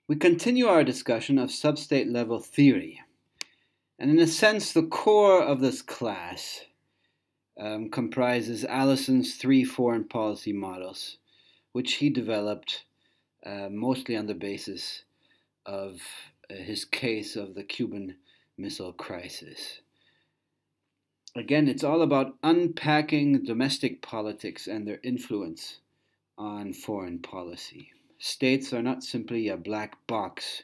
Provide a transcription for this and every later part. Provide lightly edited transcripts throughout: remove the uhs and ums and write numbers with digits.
We continue our discussion of substate level theory. And in a sense, the core of this class comprises Allison's 3 foreign policy models, which he developed mostly on the basis of his case of the Cuban Missile Crisis. Again, it's all about unpacking domestic politics and their influence on foreign policy. States are not simply a black box,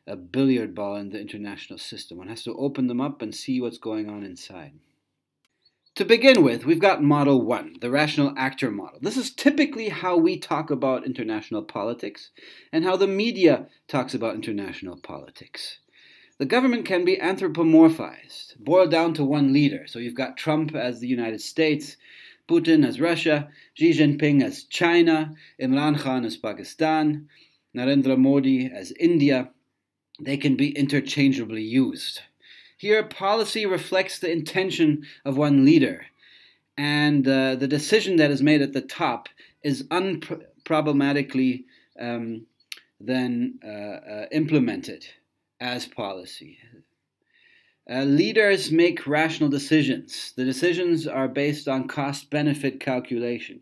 a billiard ball in the international system. One has to open them up and see what's going on inside. To begin with, we've got Model 1, the rational actor model. This is typically how we talk about international politics and how the media talks about international politics. The government can be anthropomorphized, boiled down to one leader. So you've got Trump as the United States, Putin as Russia, Xi Jinping as China, Imran Khan as Pakistan, Narendra Modi as India. They can be interchangeably used. Here, policy reflects the intention of one leader, and the decision that is made at the top is unproblematically then implemented as policy. Leaders make rational decisions. The decisions are based on cost-benefit calculation.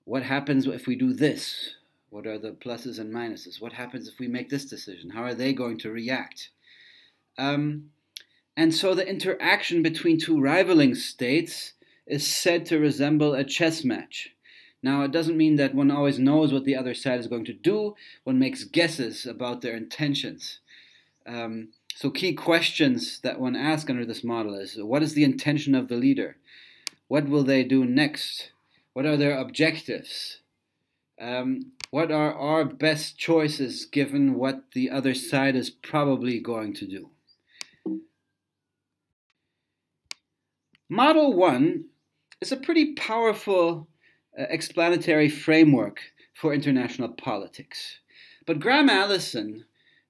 What happens if we do this? What are the pluses and minuses? What happens if we make this decision? How are they going to react? And so the interaction between two rivaling states is said to resemble a chess match. Now, it doesn't mean that one always knows what the other side is going to do. One makes guesses about their intentions. So key questions that one asks under this model is, what is the intention of the leader? What will they do next? What are their objectives? What are our best choices given what the other side is probably going to do? Model 1 is a pretty powerful explanatory framework for international politics. But Graham Allison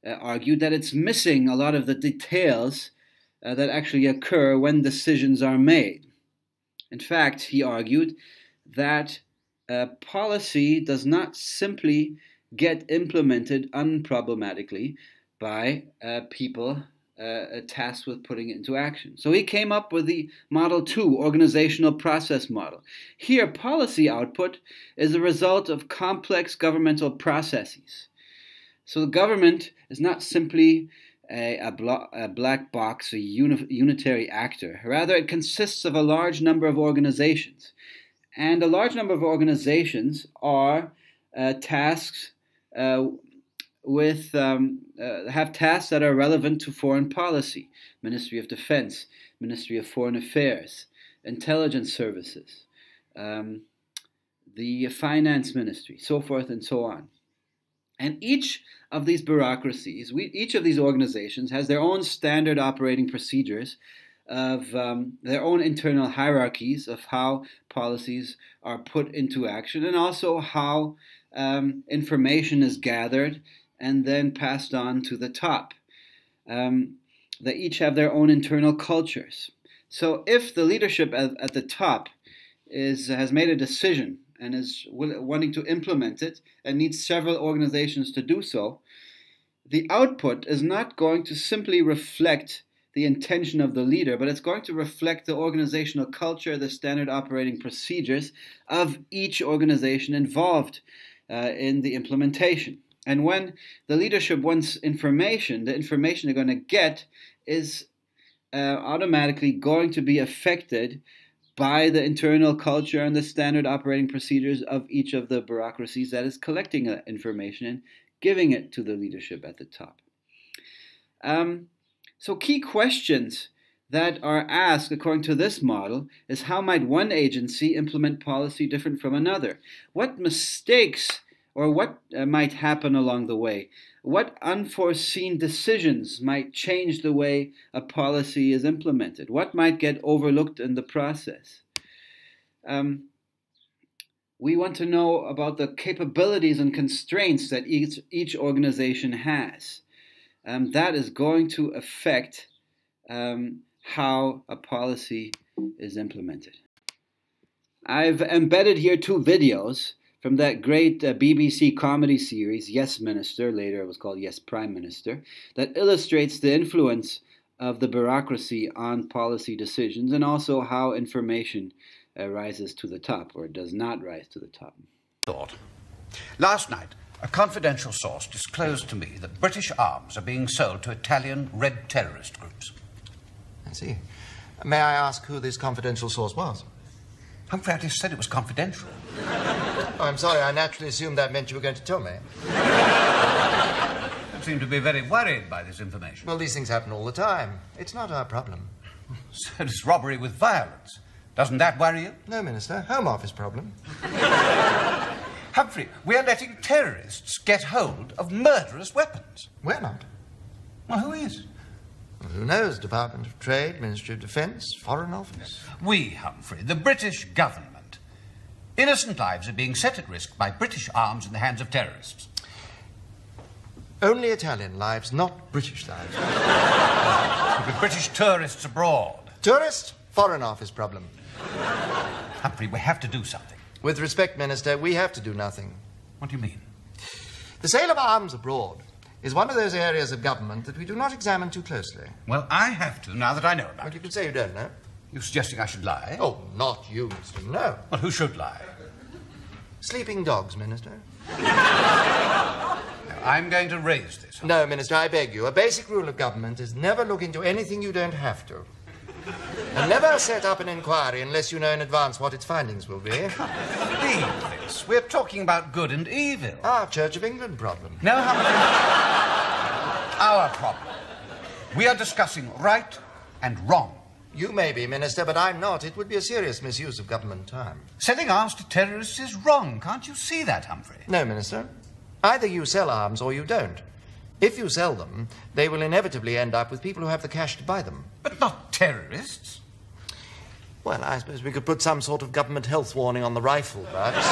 argued that it's missing a lot of the details that actually occur when decisions are made. In fact, he argued that policy does not simply get implemented unproblematically by people tasked with putting it into action. So he came up with the Model 2, organizational process model. Here, policy output is a result of complex governmental processes. So the government is not simply a black box, a unitary actor. Rather, it consists of a large number of organizations. And a large number of organizations are tasks have tasks that are relevant to foreign policy. Ministry of Defense, Ministry of Foreign Affairs, Intelligence Services, the Finance Ministry, so forth and so on. And each of these bureaucracies, each of these organizations has their own standard operating procedures of their own internal hierarchies of how policies are put into action, and also how information is gathered and then passed on to the top. They each have their own internal cultures. So if the leadership at the top has made a decision and is wanting to implement it and needs several organizations to do so, the output is not going to simply reflect the intention of the leader, but it's going to reflect the organizational culture, the standard operating procedures of each organization involved in the implementation. And when the leadership wants information, the information they're going to get is automatically going to be affected by the internal culture and the standard operating procedures of each of the bureaucracies that is collecting that information and giving it to the leadership at the top. So key questions that are asked according to this model is, how might one agency implement policy different from another? What mistakes or what might happen along the way? What unforeseen decisions might change the way a policy is implemented? What might get overlooked in the process? We want to know about the capabilities and constraints that each organization has. That is going to affect how a policy is implemented. I've embedded here two videos from that great BBC comedy series, Yes Minister, later it was called Yes Prime Minister, that illustrates the influence of the bureaucracy on policy decisions and also how information rises to the top or does not rise to the top. Thought. Last night, a confidential source disclosed to me that British arms are being sold to Italian red terrorist groups. I see. May I ask who this confidential source was? Humphrey, I just said it was confidential. Oh, I'm sorry. I naturally assumed that meant you were going to tell me. You seem to be very worried by this information. Well, these things happen all the time. It's not our problem. So does robbery with violence. Doesn't that worry you? No, Minister. Home Office problem. Humphrey, we're letting terrorists get hold of murderous weapons. We're not. Well, who is? Well, who knows? Department of Trade, Ministry of Defence, Foreign Office. We, Humphrey, the British government. Innocent lives are being set at risk by British arms in the hands of terrorists. Only Italian lives, not British lives. With British tourists abroad. Tourists? Foreign Office problem. Humphrey, we have to do something. With respect, Minister, we have to do nothing. What do you mean? The sale of arms abroad is one of those areas of government that we do not examine too closely. Well, I have to, now that I know about But it. you can say you don't know. You're suggesting I should lie? Oh, not you, Mr. No. Well, who should lie? Sleeping dogs, Minister. Now, I'm going to raise this. No, Minister, I beg you. A basic rule of government is never look into anything you don't have to. And never set up an inquiry unless you know in advance what its findings will be. I can't believe this. We're talking about good and evil. Our Church of England problem. No, Humphrey. Our problem. We are discussing right and wrong. You may be, Minister, but I'm not. It would be a serious misuse of government time. Selling arms to terrorists is wrong. Can't you see that, Humphrey? No, Minister. Either you sell arms or you don't. If you sell them, they will inevitably end up with people who have the cash to buy them. But not terrorists. Well, I suppose we could put some sort of government health warning on the rifle, perhaps.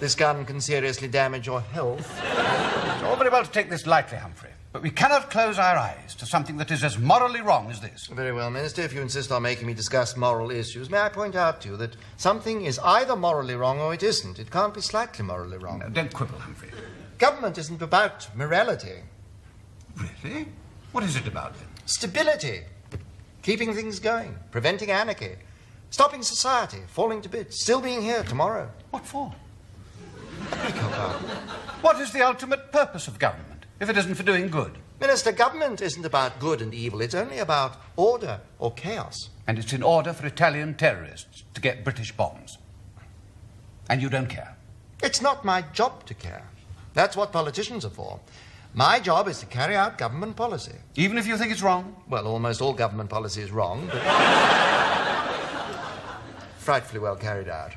This gun can seriously damage your health. It's all very well to take this lightly, Humphrey, but we cannot close our eyes to something that is as morally wrong as this. Very well, Minister. If you insist on making me discuss moral issues, may I point out to you that something is either morally wrong or it isn't. It can't be slightly morally wrong. No, don't quibble, Humphrey. Government isn't about morality. Really? What is it about, then? Stability. Keeping things going. Preventing anarchy. Stopping society falling to bits. Still being here tomorrow. What for? I beg your pardon. What is the ultimate purpose of government, if it isn't for doing good? Minister, government isn't about good and evil. It's only about order or chaos. And it's in order for Italian terrorists to get British bombs. And you don't care? It's not my job to care. That's what politicians are for. My job is to carry out government policy. Even if you think it's wrong? Well, almost all government policy is wrong, but frightfully well carried out.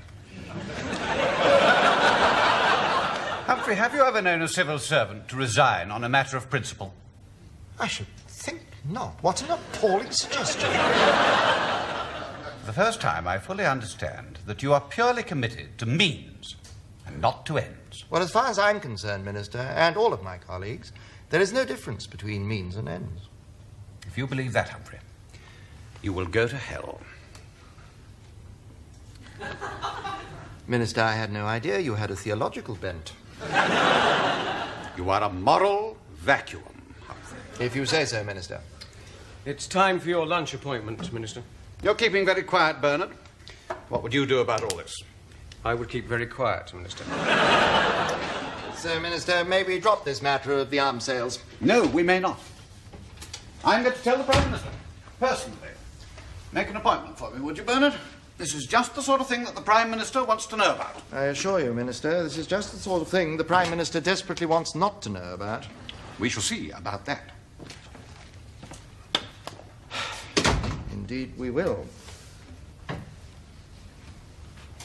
Humphrey, have you ever known a civil servant to resign on a matter of principle? I should think not. What an appalling suggestion. For the first time, I fully understand that you are purely committed to means and not to ends. Well, as far as I'm concerned, Minister, and all of my colleagues, there is no difference between means and ends. If you believe that, Humphrey, you will go to hell. Minister, I had no idea you had a theological bent. You are a moral vacuum, Humphrey. If you say so, Minister. It's time for your lunch appointment, Minister. You're keeping very quiet, Bernard. What would you do about all this? I would keep very quiet, Minister. So, Minister, may we drop this matter of the arms sales? No, we may not. I'm going to tell the Prime Minister, personally. Make an appointment for me, would you, Bernard? This is just the sort of thing that the Prime Minister wants to know about. I assure you, Minister, this is just the sort of thing the Prime Minister desperately wants not to know about. We shall see about that. Indeed, we will.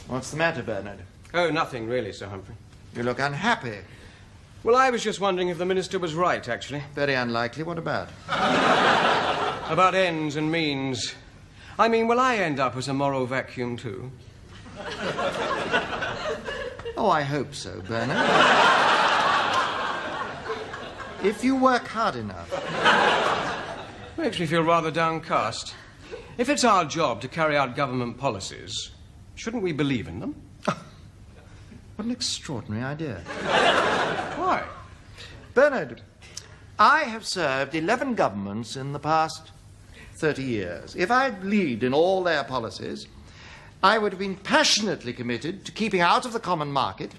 What's the matter, Bernard? Oh, nothing really, Sir Humphrey. You look unhappy. Well, I was just wondering if the Minister was right, actually. Very unlikely. What about? About ends and means. I mean, will I end up as a moral vacuum, too? Oh, I hope so, Bernard. If you work hard enough. Makes me feel rather downcast. If it's our job to carry out government policies, shouldn't we believe in them? What an extraordinary idea. Why? Bernard, I have served 11 governments in the past 30 years. If I'd lead in all their policies, I would have been passionately committed to keeping out of the common market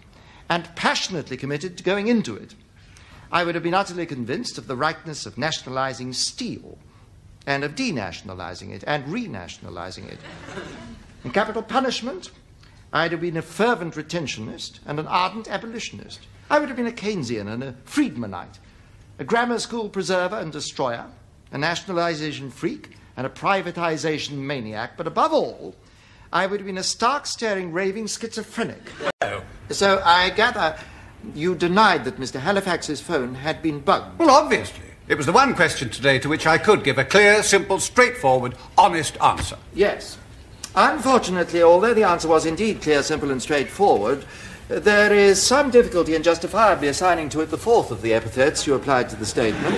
and passionately committed to going into it. I would have been utterly convinced of the rightness of nationalizing steel and of denationalizing it and renationalizing it. In capital punishment, I'd have been a fervent retentionist and an ardent abolitionist. I would have been a Keynesian and a Friedmanite, a grammar school preserver and destroyer, a nationalization freak and a privatization maniac, but above all, I would have been a stark, staring, raving schizophrenic. Oh. So I gather you denied that Mr. Halifax's phone had been bugged. Well, obviously. It was the one question today to which I could give a clear, simple, straightforward, honest answer. Yes. Unfortunately, although the answer was indeed clear, simple, and straightforward, there is some difficulty in justifiably assigning to it the fourth of the epithets you applied to the statement.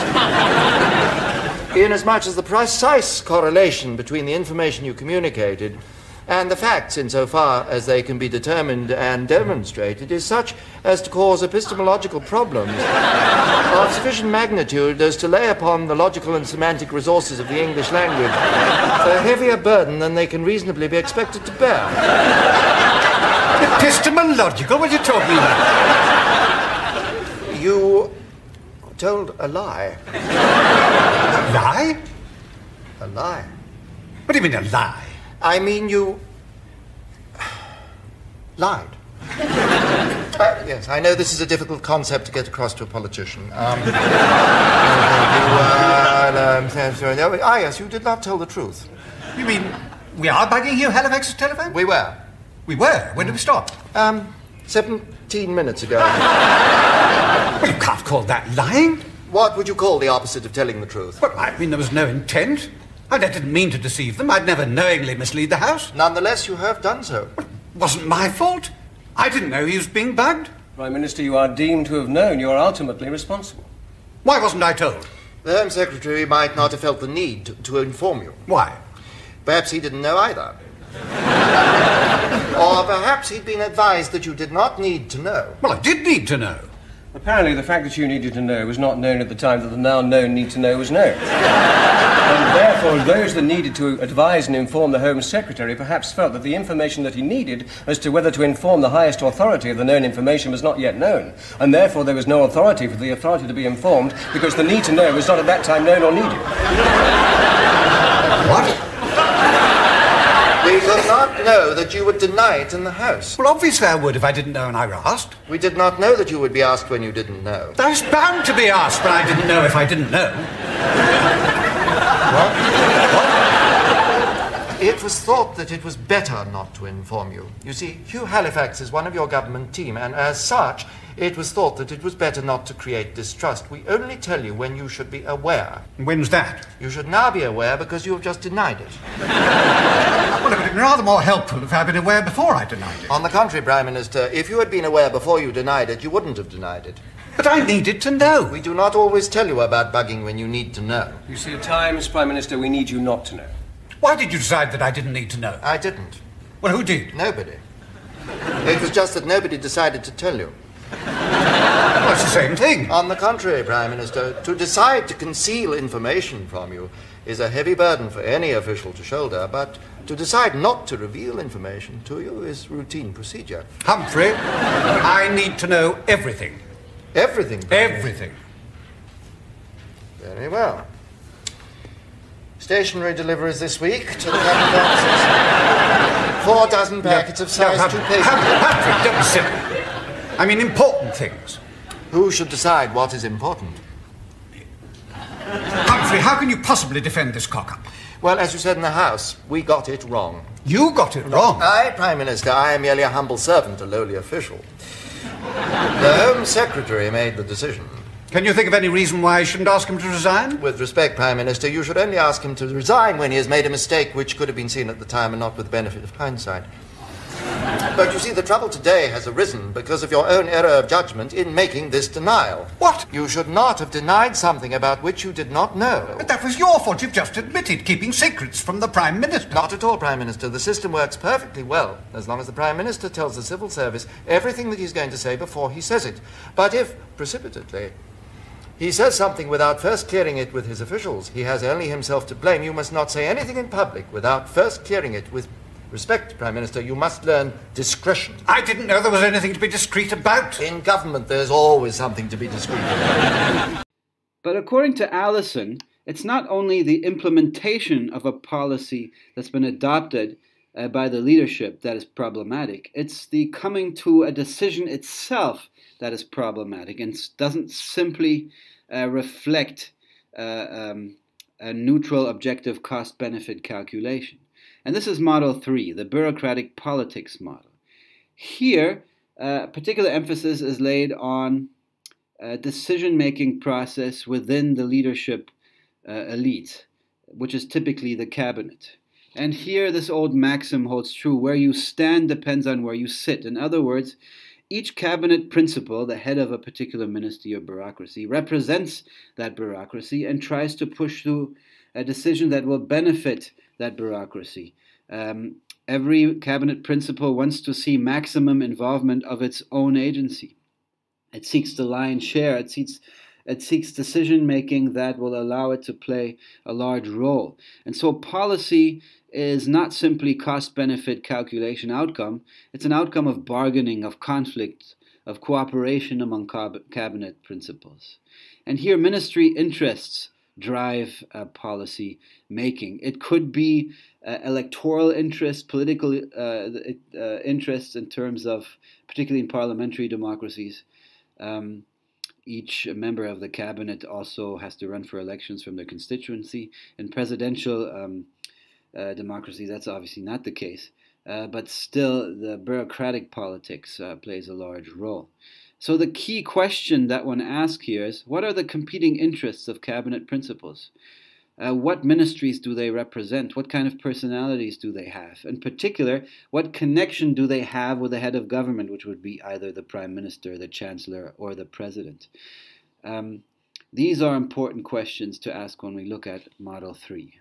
Inasmuch as the precise correlation between the information you communicated and the facts, insofar as they can be determined and demonstrated, is such as to cause epistemological problems of sufficient magnitude as to lay upon the logical and semantic resources of the English language a heavier burden than they can reasonably be expected to bear. Epistemological? What are you talking about? You told a lie. A lie? A lie. What do you mean, a lie? I mean, you lied. Yes, I know this is a difficult concept to get across to a politician. Yes, you did not tell the truth. You mean we are bugging you, Halifax's telephone? We were. We were? When did we stop? 17 minutes ago. Well, you can't call that lying. What would you call the opposite of telling the truth? Well, I mean, there was no intent. I didn't mean to deceive them. I'd never knowingly mislead the house. Nonetheless, you have done so. It wasn't my fault. I didn't know he was being bugged. Prime Minister, you are deemed to have known. You are ultimately responsible. Why wasn't I told? The Home Secretary might not have felt the need to inform you. Why? Perhaps he didn't know either. Or perhaps he'd been advised that you did not need to know. Well, I did need to know. Apparently, the fact that you needed to know was not known at the time that the now known need to know was known. And therefore, those that needed to advise and inform the Home Secretary perhaps felt that the information that he needed as to whether to inform the highest authority of the known information was not yet known. And therefore, there was no authority for the authority to be informed because the need to know was not at that time known or needed. What? We could not know that you would deny it in the House. Well, obviously I would if I didn't know and I were asked. We did not know that you would be asked when you didn't know. I was bound to be asked when I didn't know if I didn't know. What? It was thought that it was better not to inform you. You see, Hugh Halifax is one of your government team, and as such, it was thought that it was better not to create distrust. We only tell you when you should be aware. When's that? You should now be aware because you have just denied it. Well, it would have been rather more helpful if I'd been aware before I denied it. On the contrary, Prime Minister, if you had been aware before you denied it, you wouldn't have denied it. But I needed to know. We do not always tell you about bugging when you need to know. You see, at times, Prime Minister, we need you not to know. Why did you decide that I didn't need to know? I didn't. Well, who did? Nobody. It was just that nobody decided to tell you. Well, it's the same thing. On the contrary, Prime Minister, to decide to conceal information from you is a heavy burden for any official to shoulder, but to decide not to reveal information to you is routine procedure. Humphrey, I need to know everything. Everything? Everything. Very well. Stationery deliveries this week to the cabinet offices. 4 dozen packets of size 2 paper. Humphrey, don't be silly. I mean important things. Who should decide what is important? Humphrey, how can you possibly defend this cock-up? Well, as you said in the House, we got it wrong. You got it wrong. I, Prime Minister, I am merely a humble servant, a lowly official. The Home Secretary made the decision. Can you think of any reason why I shouldn't ask him to resign? With respect, Prime Minister, you should only ask him to resign when he has made a mistake which could have been seen at the time and not with the benefit of hindsight. But you see, the trouble today has arisen because of your own error of judgment in making this denial. What? You should not have denied something about which you did not know. But that was your fault. You've just admitted keeping secrets from the Prime Minister. Not at all, Prime Minister. The system works perfectly well as long as the Prime Minister tells the civil service everything that he's going to say before he says it. But if, precipitately, he says something without first clearing it with his officials, he has only himself to blame. You must not say anything in public without first clearing it with respect, Prime Minister. You must learn discretion. I didn't know there was anything to be discreet about. In government, there's always something to be discreet about. But according to Allison, it's not only the implementation of a policy that's been adopted by the leadership that is problematic. It's the coming to a decision itself that is problematic and doesn't simply reflect a neutral objective cost-benefit calculation. And this is Model 3, the bureaucratic politics model. Here, particular emphasis is laid on a decision-making process within the leadership elite, which is typically the cabinet. And here, this old maxim holds true: where you stand depends on where you sit. In other words, each cabinet principal, the head of a particular ministry or bureaucracy, represents that bureaucracy and tries to push through a decision that will benefit that bureaucracy. Every cabinet principal wants to see maximum involvement of its own agency. It seeks the lion's share. It seeks decision-making that will allow it to play a large role. And so policy is not simply cost-benefit calculation outcome. It's an outcome of bargaining, of conflict, of cooperation among cabinet principals. And here ministry interests drive policy making. It could be electoral interest, political interests in terms of, particularly in parliamentary democracies. Each member of the cabinet also has to run for elections from their constituency. In presidential democracy, that's obviously not the case. But still, the bureaucratic politics plays a large role. So the key question that one asks here is, what are the competing interests of cabinet principals? What ministries do they represent? What kind of personalities do they have? In particular, what connection do they have with the head of government, which would be either the Prime Minister, the Chancellor, or the President? These are important questions to ask when we look at Model 3.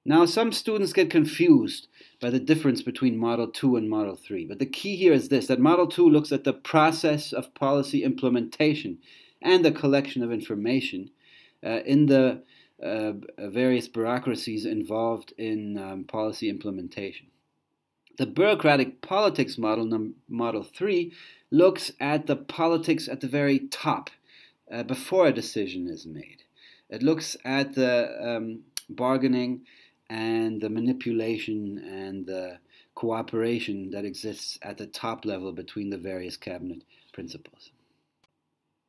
Now, some students get confused by the difference between Model 2 and Model 3. But the key here is this, that Model 2 looks at the process of policy implementation and the collection of information in the various bureaucracies involved in policy implementation. The bureaucratic politics model, Model 3, looks at the politics at the very top before a decision is made. It looks at the bargaining and the manipulation and the cooperation that exists at the top level between the various cabinet principals.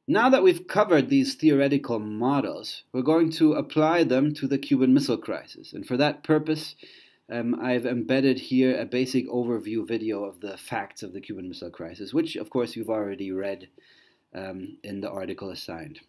Now that we've covered these theoretical models, we're going to apply them to the Cuban Missile Crisis. And for that purpose, I've embedded here a basic overview video of the facts of the Cuban Missile Crisis, which, of course, you've already read in the article assigned.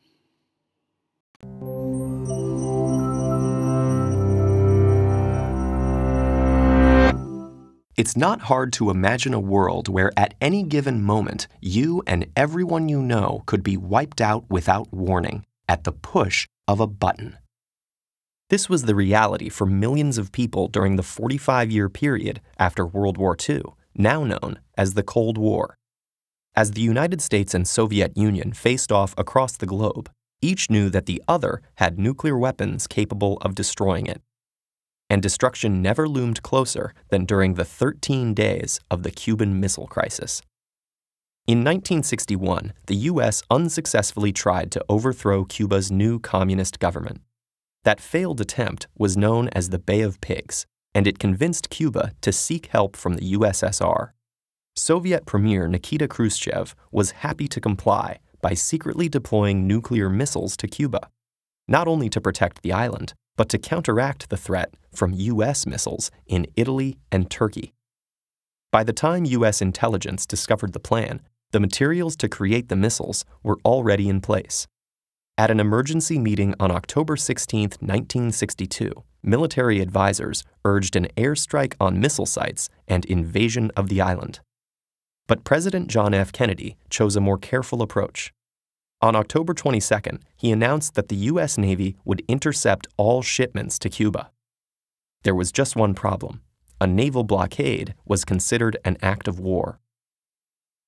It's not hard to imagine a world where at any given moment, you and everyone you know could be wiped out without warning at the push of a button. This was the reality for millions of people during the 45-year period after World War II, now known as the Cold War. As the United States and Soviet Union faced off across the globe, each knew that the other had nuclear weapons capable of destroying it. And destruction never loomed closer than during the 13 days of the Cuban Missile Crisis. In 1961, the U.S. unsuccessfully tried to overthrow Cuba's new communist government. That failed attempt was known as the Bay of Pigs, and it convinced Cuba to seek help from the USSR. Soviet Premier Nikita Khrushchev was happy to comply by secretly deploying nuclear missiles to Cuba, not only to protect the island, but to counteract the threat from U.S. missiles in Italy and Turkey. By the time U.S. intelligence discovered the plan, the materials to create the missiles were already in place. At an emergency meeting on October 16, 1962, military advisors urged an airstrike on missile sites and invasion of the island. But President John F. Kennedy chose a more careful approach. On October 22nd, he announced that the U.S. Navy would intercept all shipments to Cuba. There was just one problem. A naval blockade was considered an act of war.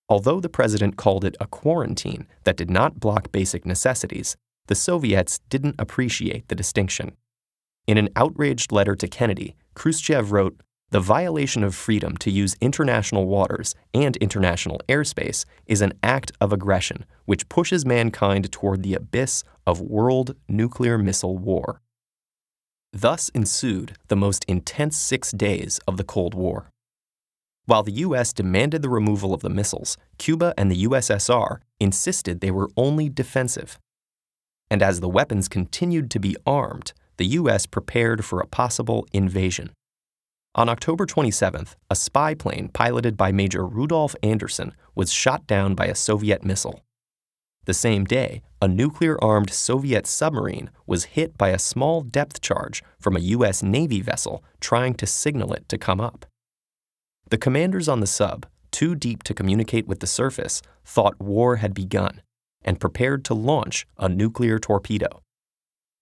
Although the president called it a quarantine that did not block basic necessities, the Soviets didn't appreciate the distinction. In an outraged letter to Kennedy, Khrushchev wrote, "The violation of freedom to use international waters and international airspace is an act of aggression which pushes mankind toward the abyss of world nuclear missile war." Thus ensued the most intense 6 days of the Cold War. While the U.S. demanded the removal of the missiles, Cuba and the USSR insisted they were only defensive. And as the weapons continued to be armed, the U.S. prepared for a possible invasion. On October 27th, a spy plane piloted by Major Rudolf Anderson was shot down by a Soviet missile. The same day, a nuclear-armed Soviet submarine was hit by a small depth charge from a U.S. Navy vessel trying to signal it to come up. The commanders on the sub, too deep to communicate with the surface, thought war had begun and prepared to launch a nuclear torpedo.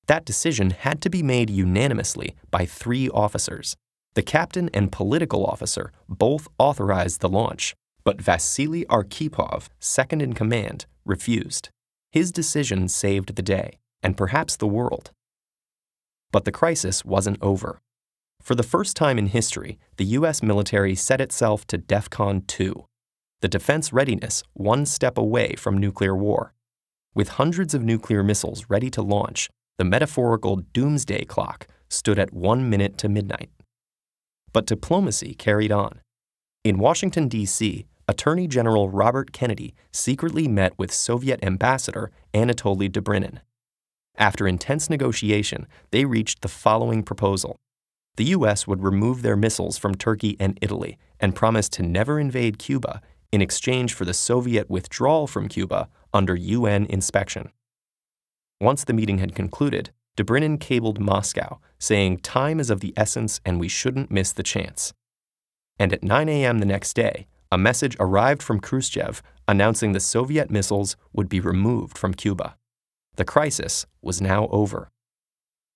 That decision had to be made unanimously by 3 officers. The captain and political officer both authorized the launch, but Vasily Arkhipov, second in command, refused. His decision saved the day, and perhaps the world. But the crisis wasn't over. For the first time in history, the U.S. military set itself to DEFCON 2, the defense readiness one step away from nuclear war. With hundreds of nuclear missiles ready to launch, the metaphorical doomsday clock stood at 1 minute to midnight. But diplomacy carried on. In Washington, D.C., Attorney General Robert Kennedy secretly met with Soviet Ambassador Anatoly Dobrynin. After intense negotiation, they reached the following proposal. The U.S. would remove their missiles from Turkey and Italy and promise to never invade Cuba in exchange for the Soviet withdrawal from Cuba under UN inspection. Once the meeting had concluded, Dobrynin cabled Moscow, saying time is of the essence and we shouldn't miss the chance. And at 9 a.m. the next day, a message arrived from Khrushchev announcing the Soviet missiles would be removed from Cuba. The crisis was now over.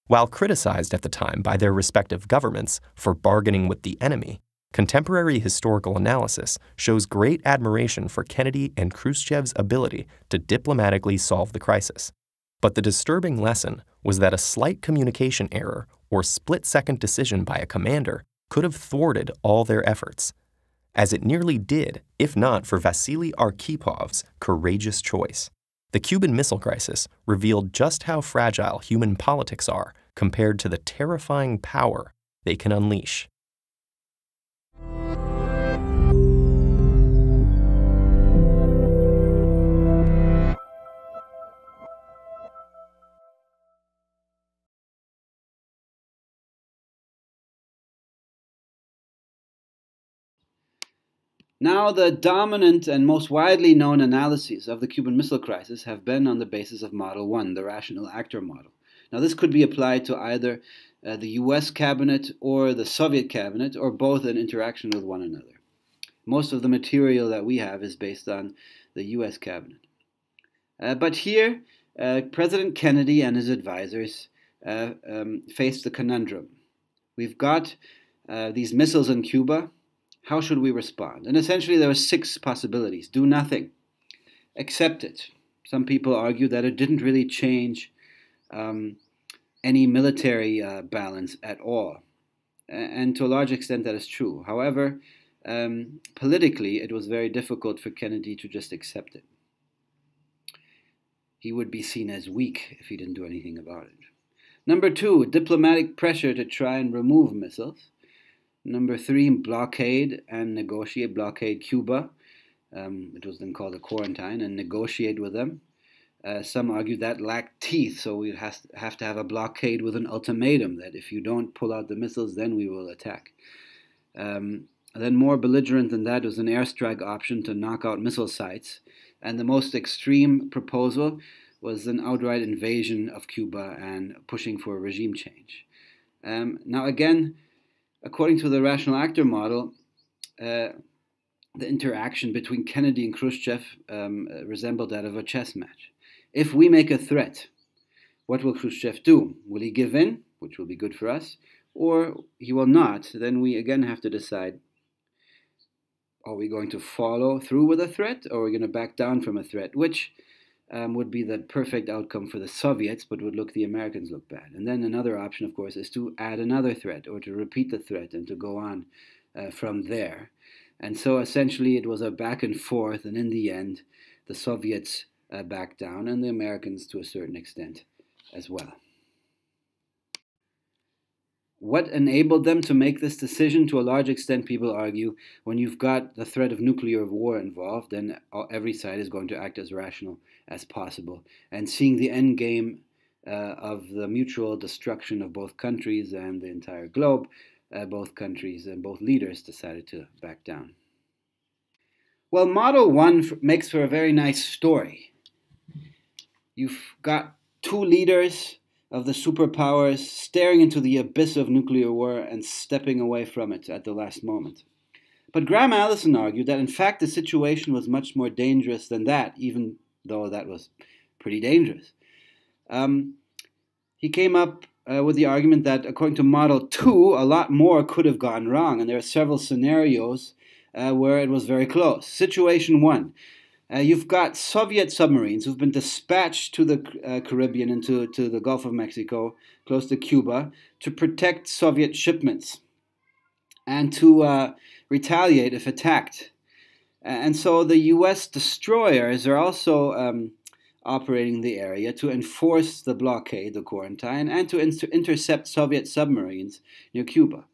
While criticized at the time by their respective governments for bargaining with the enemy, contemporary historical analysis shows great admiration for Kennedy and Khrushchev's ability to diplomatically solve the crisis. But the disturbing lesson was that a slight communication error or split-second decision by a commander could have thwarted all their efforts, as it nearly did if not for Vasily Arkhipov's courageous choice. The Cuban Missile Crisis revealed just how fragile human politics are compared to the terrifying power they can unleash. Now, the dominant and most widely known analyses of the Cuban Missile Crisis have been on the basis of Model 1, the rational actor model. Now, this could be applied to either the US cabinet or the Soviet cabinet, or both in interaction with one another. Most of the material that we have is based on the US cabinet. But here, President Kennedy and his advisors faced the conundrum. We've got these missiles in Cuba. How should we respond? And essentially there were 6 possibilities. Do nothing. Accept it. Some people argue that it didn't really change any military balance at all. And to a large extent that is true. However, politically it was very difficult for Kennedy to just accept it. He would be seen as weak if he didn't do anything about it. Number 2, diplomatic pressure to try and remove missiles. Number 3, blockade and negotiate, blockade Cuba. It was then called a quarantine, and negotiate with them. Some argue that lacked teeth, so we have to have a blockade with an ultimatum that if you don't pull out the missiles, then we will attack. Then more belligerent than that was an airstrike option to knock out missile sites. And the most extreme proposal was an outright invasion of Cuba and pushing for a regime change. Now again, according to the rational actor model, the interaction between Kennedy and Khrushchev resembled that of a chess match. If we make a threat, what will Khrushchev do? Will he give in, which will be good for us, or he will not? Then we again have to decide, are we going to follow through with a threat, or are we going to back down from a threat, which would be the perfect outcome for the Soviets, but would look the Americans look bad. And then another option, of course, is to add another threat, or to repeat the threat and to go on from there. And so essentially it was a back and forth, and in the end, the Soviets backed down, and the Americans to a certain extent as well. What enabled them to make this decision? To a large extent, people argue, when you've got the threat of nuclear war involved, then every side is going to act as rational as possible. And seeing the end game of the mutual destruction of both countries and the entire globe, both countries and both leaders decided to back down. Well, Model 1 makes for a very nice story. You've got two leaders of the superpowers staring into the abyss of nuclear war and stepping away from it at the last moment. But Graham Allison argued that in fact the situation was much more dangerous than that, even though that was pretty dangerous. He came up with the argument that according to Model 2, a lot more could have gone wrong, and there are several scenarios where it was very close. Situation 1. You've got Soviet submarines who've been dispatched to the Caribbean and to the Gulf of Mexico, close to Cuba, to protect Soviet shipments and to retaliate if attacked. And so the U.S. destroyers are also operating the area to enforce the blockade, the quarantine, and to intercept Soviet submarines near Cuba.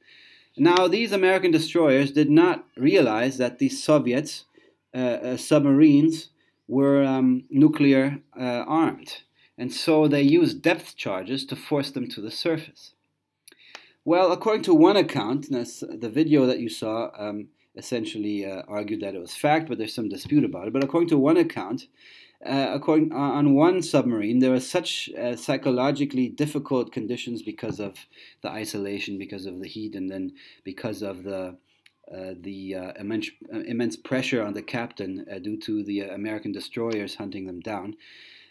Now, these American destroyers did not realize that these Soviets submarines were nuclear armed, and so they used depth charges to force them to the surface. Well, according to one account, the video that you saw essentially argued that it was fact, but there's some dispute about it. But according to one account, on one submarine, there were such psychologically difficult conditions because of the isolation, because of the heat, and then because of the immense pressure on the captain due to the American destroyers hunting them down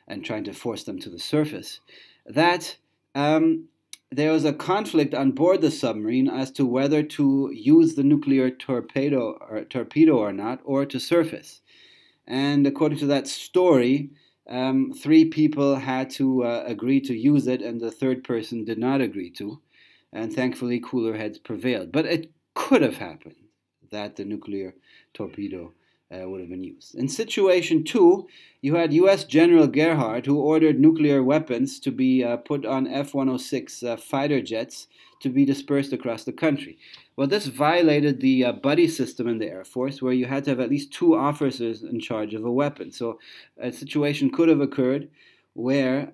and trying to force them to the surface, that there was a conflict on board the submarine as to whether to use the nuclear torpedo or not, or to surface. And according to that story, 3 people had to agree to use it, and the third person did not agree to. And thankfully, cooler heads prevailed. But it could have happened that the nuclear torpedo would have been used. In situation 2, you had U.S. General Gerhardt, who ordered nuclear weapons to be put on F-106 fighter jets to be dispersed across the country. Well, this violated the buddy system in the Air Force, where you had to have at least 2 officers in charge of a weapon. So a situation could have occurred where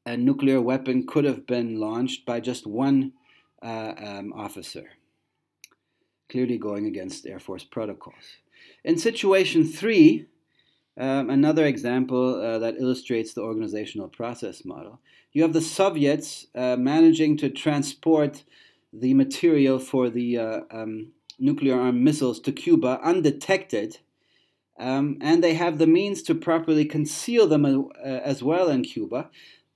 a nuclear weapon could have been launched by just one officer, clearly going against Air Force protocols. In situation 3, another example that illustrates the organizational process model, you have the Soviets managing to transport the material for the nuclear-armed missiles to Cuba undetected, and they have the means to properly conceal them as well in Cuba.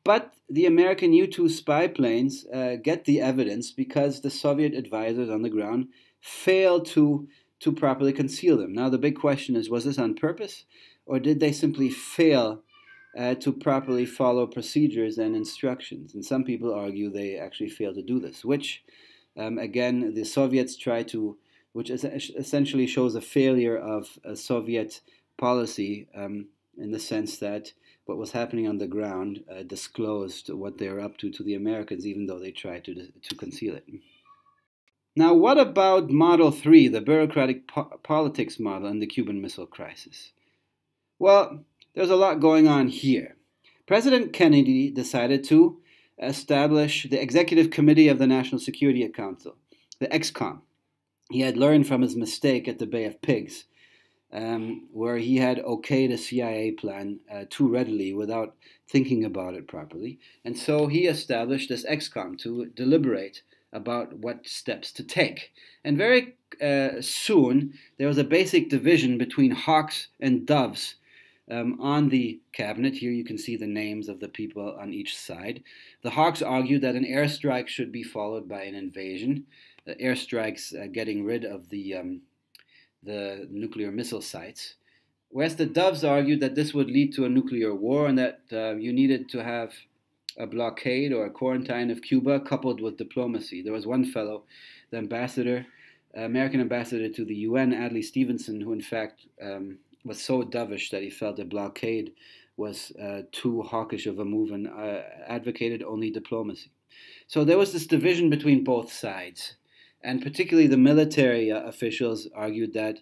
But the American U-2 spy planes get the evidence because the Soviet advisors on the ground failed to properly conceal them. Now the big question is, was this on purpose, or did they simply fail to properly follow procedures and instructions? And some people argue they actually failed to do this, which again the Soviets try to, which essentially shows a failure of a Soviet policy in the sense that what was happening on the ground disclosed what they were up to the Americans, even though they tried to conceal it. Now, what about Model 3, the bureaucratic politics model in the Cuban Missile Crisis? Well, there's a lot going on here. President Kennedy decided to establish the Executive Committee of the National Security Council, the EXCOM. He had learned from his mistake at the Bay of Pigs. where he had okayed a CIA plan too readily without thinking about it properly. And so he established this ExComm to deliberate about what steps to take. And very soon, there was a basic division between hawks and doves on the cabinet. Here you can see the names of the people on each side. The hawks argued that an airstrike should be followed by an invasion. The airstrikes getting rid of the nuclear missile sites. Whereas the doves argued that this would lead to a nuclear war and that you needed to have a blockade or a quarantine of Cuba coupled with diplomacy. There was one fellow, the ambassador, American ambassador to the UN, Adlai Stevenson, who in fact was so dovish that he felt a blockade was too hawkish of a move and advocated only diplomacy. So there was this division between both sides. And particularly the military officials argued that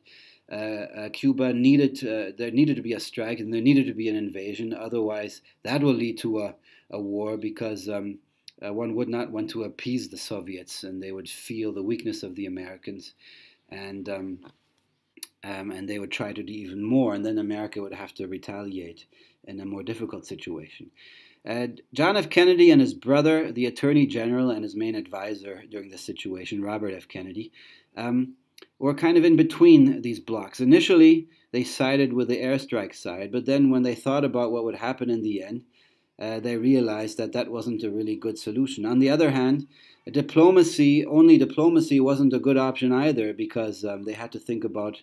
Cuba there needed to be a strike and there needed to be an invasion. Otherwise, that will lead to a war because one would not want to appease the Soviets and they would feel the weakness of the Americans and they would try to do even more, and then America would have to retaliate in a more difficult situation. John F. Kennedy and his brother, the Attorney General and his main advisor during this situation, Robert F. Kennedy, were kind of in between these blocks. Initially, they sided with the airstrike side, but then when they thought about what would happen in the end, they realized that that wasn't a really good solution. On the other hand, only diplomacy wasn't a good option either because they had to think about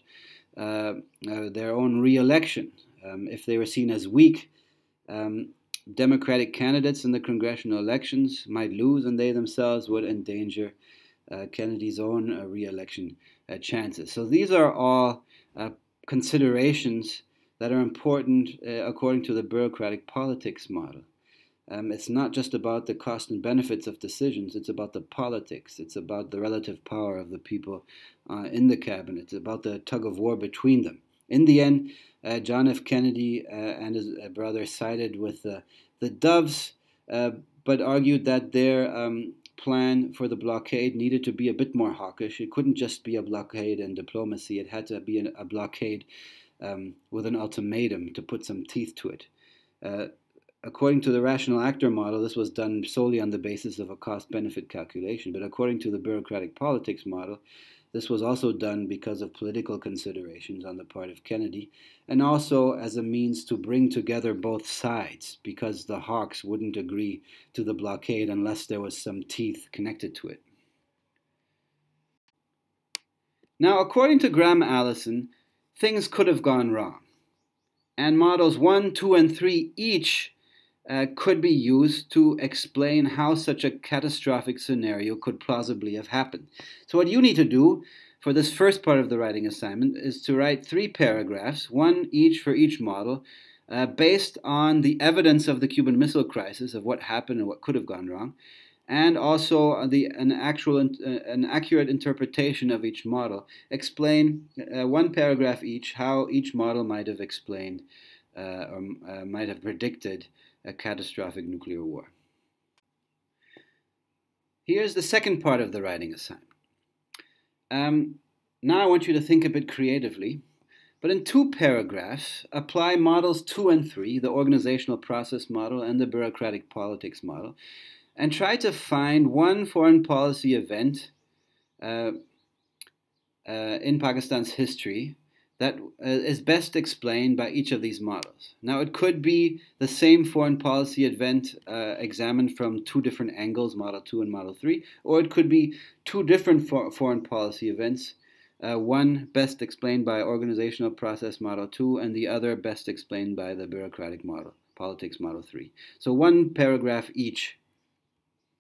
their own re-election. If they were seen as weak, Democratic candidates in the congressional elections might lose, and they themselves would endanger Kennedy's own re-election chances. So these are all considerations that are important according to the bureaucratic politics model. It's not just about the cost and benefits of decisions, it's about the politics, it's about the relative power of the people in the cabinet, it's about the tug of war between them. In the end, John F. Kennedy and his brother sided with the Doves, but argued that their plan for the blockade needed to be a bit more hawkish. It couldn't just be a blockade and diplomacy. It had to be a blockade with an ultimatum to put some teeth to it. According to the rational actor model, this was done solely on the basis of a cost-benefit calculation, but according to the bureaucratic politics model, this was also done because of political considerations on the part of Kennedy, and also as a means to bring together both sides, because the hawks wouldn't agree to the blockade unless there was some teeth connected to it. Now, according to Graham Allison, things could have gone wrong, and models 1, 2, and 3 each could be used to explain how such a catastrophic scenario could plausibly have happened. So what you need to do for this first part of the writing assignment is to write 3 paragraphs, one each for each model, based on the evidence of the Cuban Missile Crisis, of what happened and what could have gone wrong, and also an accurate interpretation of each model. Explain 1 paragraph each how each model might have explained or might have predicted a catastrophic nuclear war. Here's the second part of the writing assignment. Now I want you to think a bit creatively, but in 2 paragraphs, apply models 2 and 3, the organizational process model and the bureaucratic politics model, and try to find one foreign policy event in Pakistan's history that is best explained by each of these models. Now, it could be the same foreign policy event examined from 2 different angles, Model 2 and Model 3, or it could be 2 different foreign policy events, one best explained by Organizational Process Model 2, and the other best explained by the Bureaucratic Model, Politics Model 3. So 1 paragraph each